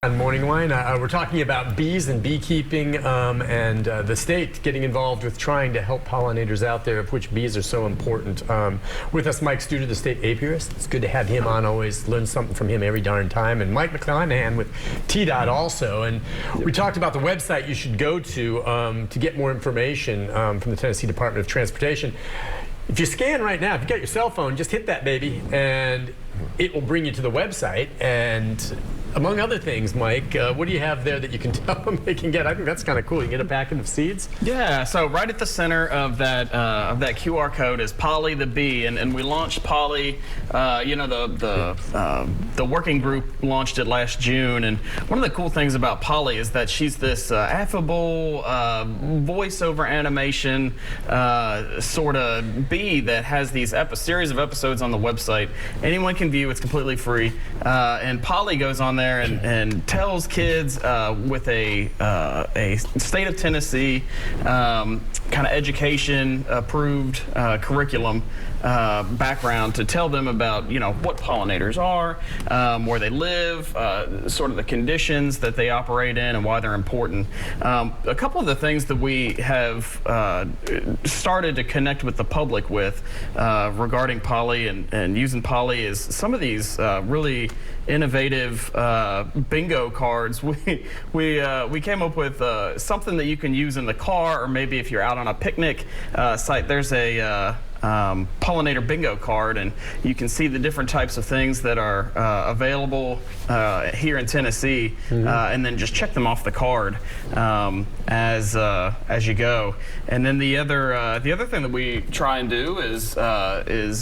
On MorningLine, we're talking about bees and beekeeping and the state getting involved with trying to help pollinators out there, of which bees are so important. With us, Mike Studer, the state apiarist. It's good to have him on. Always learn something from him every darn time. And Mike McClanahan with TDOT also. And we talked about the website you should go to get more information from the Tennessee Department of Transportation. If you scan right now, if you got your cell phone, just hit that baby, and it will bring you to the website. And among other things, Mike, what do you have there that you can tell them they can get? I think that's kind of cool. You can get a packet of seeds. Yeah, so right at the center of that QR code is Polly the bee, and we launched Polly. The working group launched it last June, and one of the cool things about Polly is that she's this affable voiceover animation sort of bee that has these series of episodes on the website. Anyone can view. It's completely free, and Polly goes on there and tells kids with a state of Tennessee kind of education approved curriculum background to tell them about what pollinators are, where they live, sort of the conditions that they operate in and why they're important. A couple of the things that we have started to connect with the public with regarding Polly and using Polly is some of these really innovative bingo cards. We came up with something that you can use in the car, or maybe if you're out on a picnic site. There's a pollinator bingo card, and you can see the different types of things that are available here in Tennessee, and then just check them off the card as you go. And then the other thing that we try and do is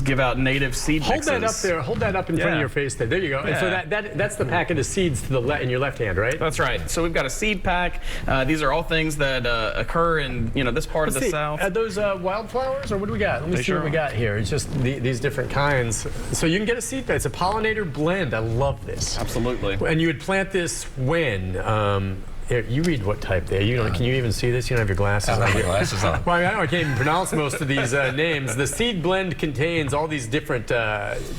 give out native seed mixes. Hold that up there. Hold that up in front of your face there. There you go. Yeah. And so that's the packet of seeds to the in your left hand, right? That's right. So we've got a seed pack. These are all things that occur in this part of the South. Are those wildflowers, or what do we got? Let me see what we got here. It's just these different kinds. So you can get a seed pack. It's a pollinator blend. I love this. Absolutely. And you would plant this when? Here, you read what type there. Can you even see this? You don't have your glasses on. I have my glasses on. Well, I can't even pronounce most of these names. The seed blend contains all these different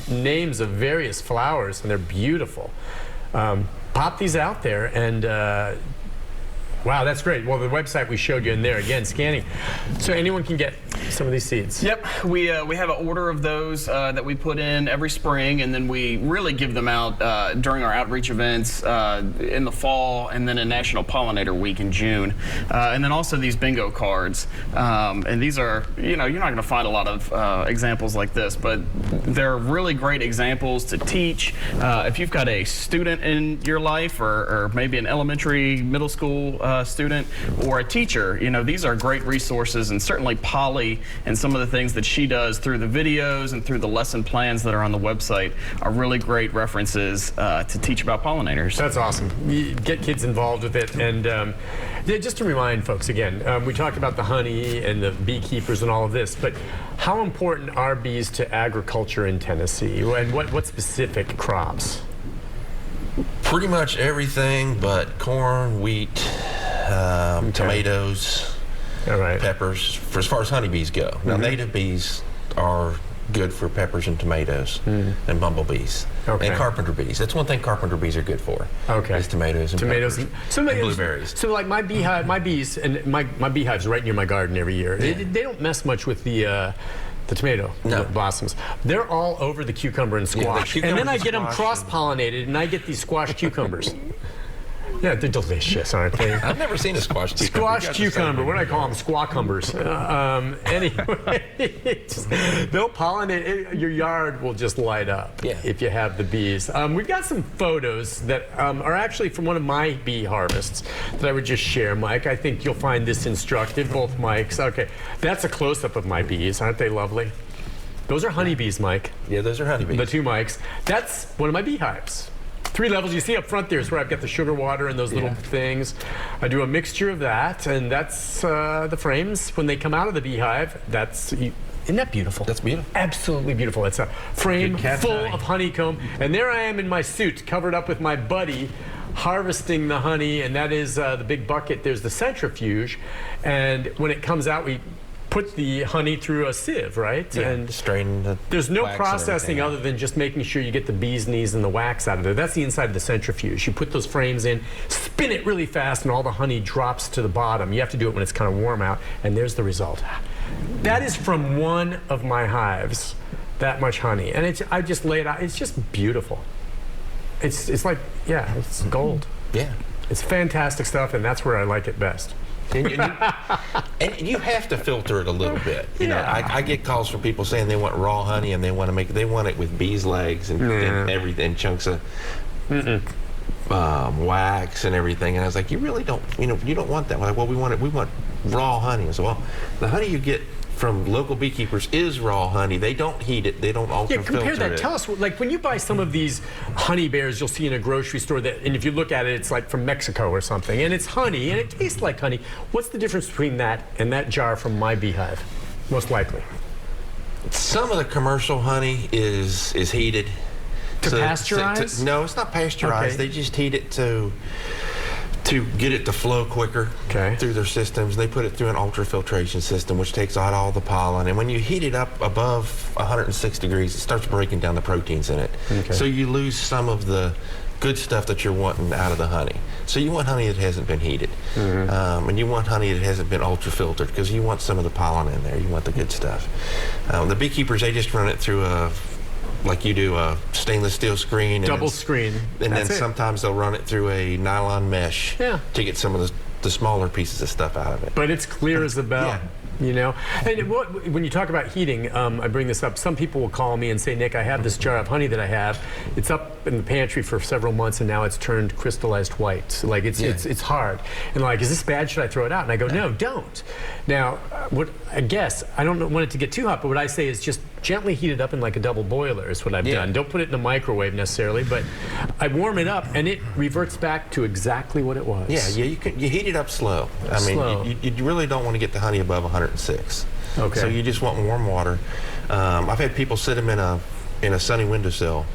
names of various flowers, and they're beautiful. Pop these out there, and wow, that's great. Well, the website we showed you in there, again, scanning. So anyone can get some of these seeds. Yep, we have an order of those that we put in every spring, and then we really give them out during our outreach events in the fall, and then a National Pollinator Week in June. And then also these bingo cards. And these are, you're not going to find a lot of examples like this, but they're really great examples to teach. If you've got a student in your life, or maybe an elementary, middle school student, or a teacher, these are great resources, and certainly Polly and some of the things that she does through the videos and through the lesson plans that are on the website are really great references to teach about pollinators. That's awesome. You get kids involved with it. And just to remind folks again, we talked about the honey and the beekeepers and all of this, but how important are bees to agriculture in Tennessee, and what specific crops? Pretty much everything but corn, wheat, tomatoes, peppers, for as far as honeybees go. Now, native bees are good for peppers and tomatoes and bumblebees and carpenter bees. That's one thing carpenter bees are good for. Is tomatoes and peppers and blueberries. So like my bees, and my beehive's right near my garden every year. Yeah. They don't mess much with the tomato blossoms. They're all over the cucumber and squash. And then I get them cross-pollinated, and I get these squash cucumbers. Yeah, they're delicious, aren't they? I've never seen a squash cucumber. Squash cucumber. What do I call them? Squawcumbers. Anyway, they'll pollinate. Your yard will just light up if you have the bees. We've got some photos that are actually from one of my bee harvests that I would just share, Mike. I think you'll find this instructive, both Mikes. Okay, that's a close-up of my bees. Aren't they lovely? Those are honeybees, Mike. Yeah, those are honeybees. The two Mikes. That's one of my beehives. 3 levels. You see up front there is where I've got the sugar water and those little things. I do a mixture of that, and that's the frames. When they come out of the beehive, isn't that beautiful? That's beautiful. Absolutely beautiful. It's a frame full of honeycomb, and there I am in my suit, covered up with my buddy, harvesting the honey, and that is the big bucket. There's the centrifuge, and when it comes out, we put the honey through a sieve, right? Yeah, and strain the there's no wax and processing everything other than just making sure you get the bee's knees and the wax out of there. That's the inside of the centrifuge. You put those frames in, spin it really fast, and all the honey drops to the bottom. You have to do it when it's kind of warm out, and there's the result. That is from one of my hives, that much honey. And I just lay it out. It's just beautiful. It's like, yeah, it's gold. Yeah. It's fantastic stuff, and that's where I like it best. And you have to filter it a little bit. You know, I get calls from people saying they want raw honey and they want it with bees' legs and everything, chunks of wax and everything. And I was like, you really don't, you don't want that. We're like, well, we want raw honey. I said, well, the honey you get from local beekeepers is raw honey. They don't heat it. They don't ultra filter it. Yeah, compare that. Tell us, like when you buy some of these honey bears you'll see in a grocery store, and if you look at it, it's like from Mexico or something, and it's honey, and it tastes like honey. What's the difference between that and that jar from my beehive, most likely? Some of the commercial honey is heated. To pasteurize? No, it's not pasteurized. Okay. They just heat it to get it to flow quicker through their systems. They put it through an ultrafiltration system, which takes out all the pollen. And when you heat it up above 106 degrees, it starts breaking down the proteins in it. Okay. So you lose some of the good stuff that you're wanting out of the honey. So you want honey that hasn't been heated. And you want honey that hasn't been ultrafiltered, because you want some of the pollen in there. You want the good stuff. The beekeepers, they just run it through like you do, a stainless steel screen. Double screen. And then sometimes they'll run it through a nylon mesh to get some of the smaller pieces of stuff out of it. But it's clear as a bell. Yeah. You know, and when you talk about heating, I bring this up. Some people will call me and say, Nick, I have this jar of honey that I have. It's up in the pantry for several months, and now it's turned crystallized white. So, like it's hard. And like, is this bad? Should I throw it out? And I go, no, don't. Now, what I guess I don't want it to get too hot, but what I say is just gently heat it up in like a double boiler is what I've done. Don't put it in the microwave necessarily, but I warm it up and it reverts back to exactly what it was. Yeah, you heat it up slow. I mean, you really don't want to get the honey above 106. Okay. So you just want warm water. I've had people sit them in a sunny windowsill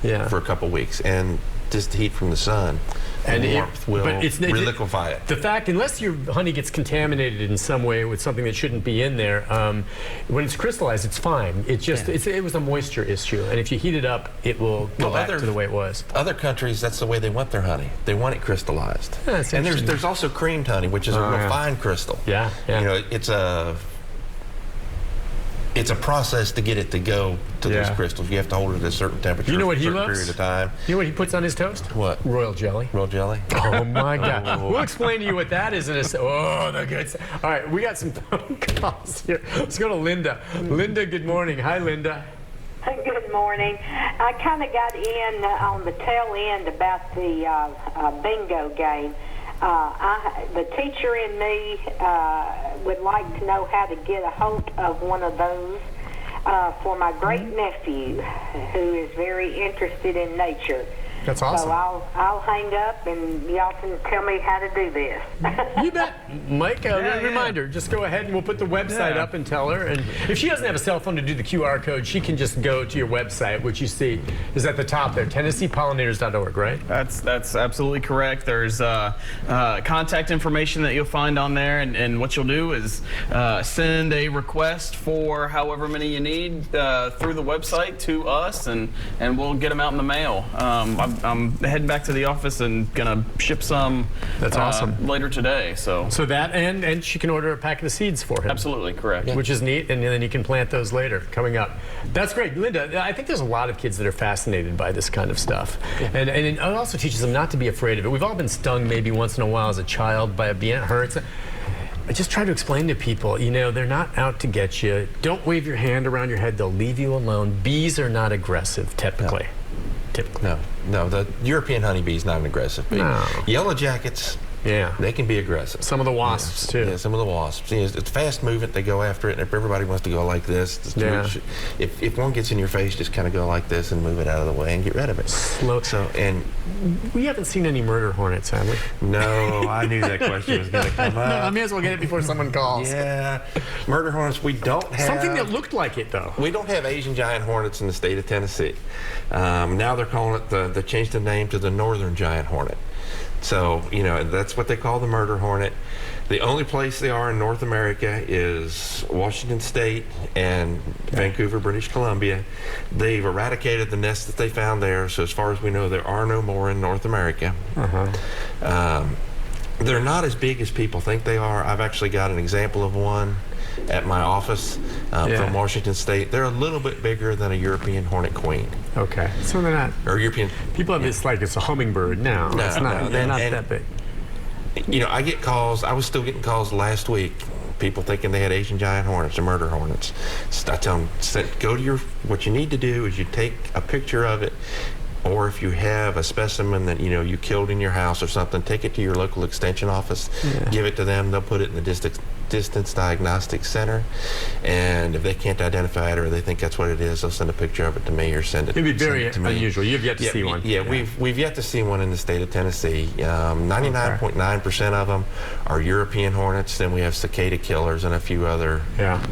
for a couple weeks, and just the heat from the sun and warmth will reliquefy it. The fact, unless your honey gets contaminated in some way with something that shouldn't be in there, when it's crystallized, it's fine. It just it was a moisture issue, and if you heat it up, it will go back to the way it was. Other countries, that's the way they want their honey. They want it crystallized. And there's also creamed honey, which is a real fine crystal. Yeah. You know, it's a process to get it to go to those crystals. You have to hold it at a certain temperature for a certain period of time. You know what he puts on his toast? What? Royal jelly. Royal jelly? Oh, my God. We'll explain to you what that is in a second. Oh, the good stuff. All right, we got some phone calls here. Let's go to Linda. Linda, good morning. Hi, Linda. Good morning. I kind of got in on the tail end about the bingo game. The teacher in me would like to know how to get a hold of one of those for my great nephew, who is very interested in nature. That's awesome. So I'll hang up and y'all can tell me how to do this. You bet. Mike, reminder, just go ahead and we'll put the website up and tell her. And if she doesn't have a cell phone to do the QR code, she can just go to your website, which you see is at the top there, TennesseePollinators.org, right? That's absolutely correct. There's contact information that you'll find on there, and what you'll do is send a request for however many you need through the website to us, and we'll get them out in the mail. I'm heading back to the office and gonna ship some. That's awesome. Later today. So that and she can order a packet of seeds for him. Absolutely correct. Which is neat, and then you can plant those later coming up. That's great, Linda. I think there's a lot of kids that are fascinated by this kind of stuff, and it also teaches them not to be afraid of it. We've all been stung maybe once in a while as a child by a bee, and it hurts. I just try to explain to people, they're not out to get you. Don't wave your hand around your head. They'll leave you alone. Bees are not aggressive, typically. No, the European honeybee is not an aggressive bee. No. Yellow jackets, they can be aggressive. Some of the wasps, too. Yeah, some of the wasps. It's fast moving, they go after it, and if everybody wants to go like this, if one gets in your face, just kind of go like this and move it out of the way and get rid of it. Slow. We haven't seen any murder hornets, have we? No, I knew that question was going to come up. No, I may as well get it before someone calls. Yeah, murder hornets, we don't have... Something that looked like it, though. We don't have Asian giant hornets in the state of Tennessee. Now they're calling it, they changed the name to the northern giant hornet. So, you know, that's what they call the murder hornet. The only place they are in North America is Washington State and Vancouver, British Columbia. They've eradicated the nests that they found there, so as far as we know, there are no more in North America. They're not as big as people think they are. I've actually got an example of one at my office from Washington State. They're a little bit bigger than a European hornet queen. Okay, so they're not. Or European. People have this like it's a hummingbird. No, it's not. They're not that big. You know, I get calls. I was still getting calls last week. People thinking they had Asian giant hornets or murder hornets. So I tell them, go to what you need to do is you take a picture of it, or if you have a specimen that, you know, you killed in your house or something, take it to your local extension office, give it to them. They'll put it in the distance diagnostic center, and if they can't identify it or they think that's what it is, they'll send a picture of it to me or send it. It'd be very to me. unusual. You've yet to see one. Yeah, we've yet to see one in the state of Tennessee. 99.9% of them are European hornets. Then we have cicada killers and a few other. Yeah.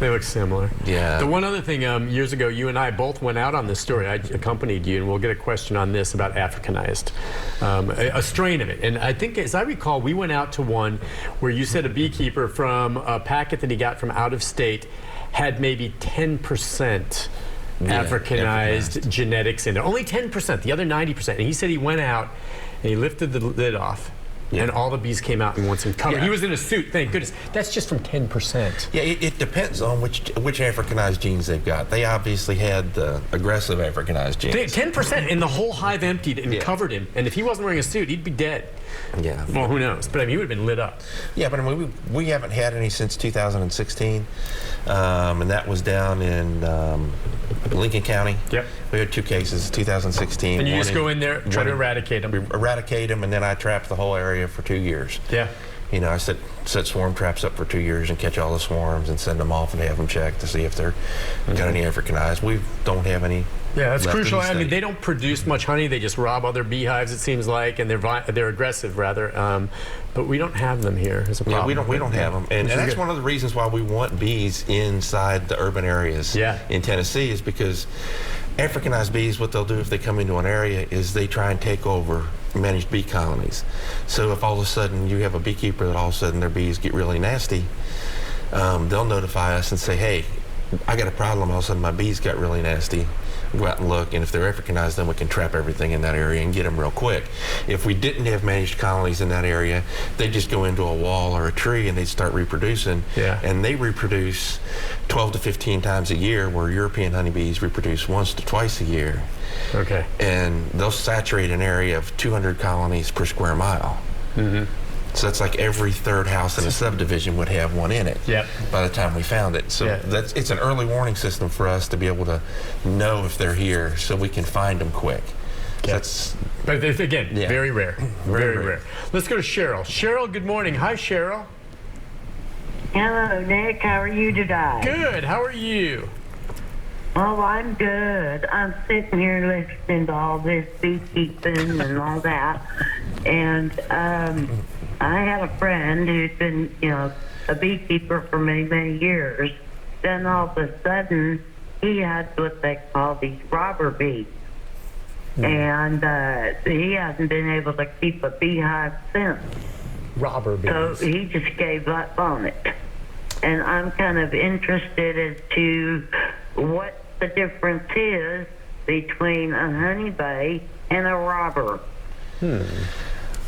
They look similar. Yeah. The one other thing, years ago, you and I both went out on this story. I accompanied you, and we'll get a question on this about Africanized, a strain of it. And I think, as I recall, we went out to one where you said a beekeeper from a packet that he got from out of state had maybe 10% Africanized genetics in there. Only 10%, the other 90%. And he said he went out and he lifted the lid off. And all the bees came out in once and covered. He was in a suit, thank goodness. That's just from 10%. Yeah, it depends on which Africanized genes they've got. They obviously had the aggressive Africanized genes. 10%, and the whole hive emptied and covered him. And if he wasn't wearing a suit, he'd be dead. Yeah. Well, who knows? But I mean, he would have been lit up. Yeah, but I mean, we haven't had any since 2016, and that was down in Lincoln County. Yep. We had 2 cases, 2016. And you just go in there, try to eradicate them. We eradicate them, and then I trapped the whole area for 2 years. Yeah. You know, I set swarm traps up for 2 years and catch all the swarms and send them off and have them checked to see if they're got any Africanized. We don't have any. Yeah, that's crucial. I mean, they don't produce much honey. They just rob other beehives, it seems like, and they're aggressive, rather. But we don't have them here as a problem. Yeah, we don't have them. And that's one of the reasons why we want bees inside the urban areas in Tennessee, is because Africanized bees, what they'll do if they come into an area is they try and take over managed bee colonies. So if all of a sudden you have a beekeeper that all of a sudden their bees get really nasty, they'll notify us and say, hey, I got a problem, all of a sudden my bees got really nasty. Go out and look, and if they're Africanized, then we can trap everything in that area and get them real quick. If we didn't have managed colonies in that area, they'd just go into a wall or a tree and they'd start reproducing. Yeah. And they reproduce 12 to 15 times a year, where European honeybees reproduce once to twice a year. Okay. And they'll saturate an area of 200 colonies per square mile. So that's like every third house in a subdivision would have one in it by the time we found it. So it's an early warning system for us to be able to know if they're here so we can find them quick. So but again, very rare. Very rare. Let's go to Cheryl. Cheryl, good morning. Hi, Cheryl. Hello, Nick. How are you today? Good. How are you? Oh, I'm good. I'm sitting here listening to all this beekeeping and all that. And I had a friend who'd been, a beekeeper for many, many years. Then all of a sudden, he had what they call these robber bees. And he hasn't been able to keep a beehive since. Robber bees. So he just gave up on it. And I'm kind of interested as to what the difference is between a honeybee and a robber.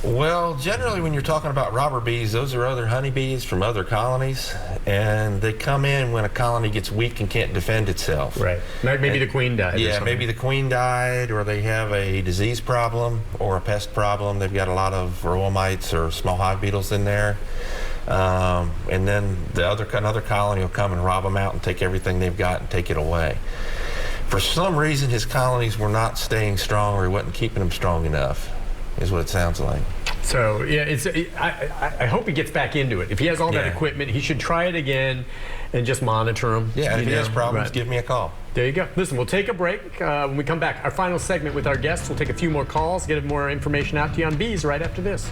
Well, generally when you're talking about robber bees, those are other honeybees from other colonies, and they come in when a colony gets weak and can't defend itself. Right. Maybe the queen died. Yeah, maybe the queen died, or they have a disease problem or a pest problem. They've got a lot of varroa mites or small hive beetles in there. And then another colony will come and rob them out and take everything they've got and take it away. For some reason, his colonies were not staying strong, or he wasn't keeping them strong enough, is what it sounds like. So yeah, I hope he gets back into it. If he has all that equipment, he should try it again and just monitor them. Yeah, if he has problems, give me a call. There you go. Listen, we'll take a break. When we come back, our final segment with our guests, we'll take a few more calls, get more information out to you on bees right after this.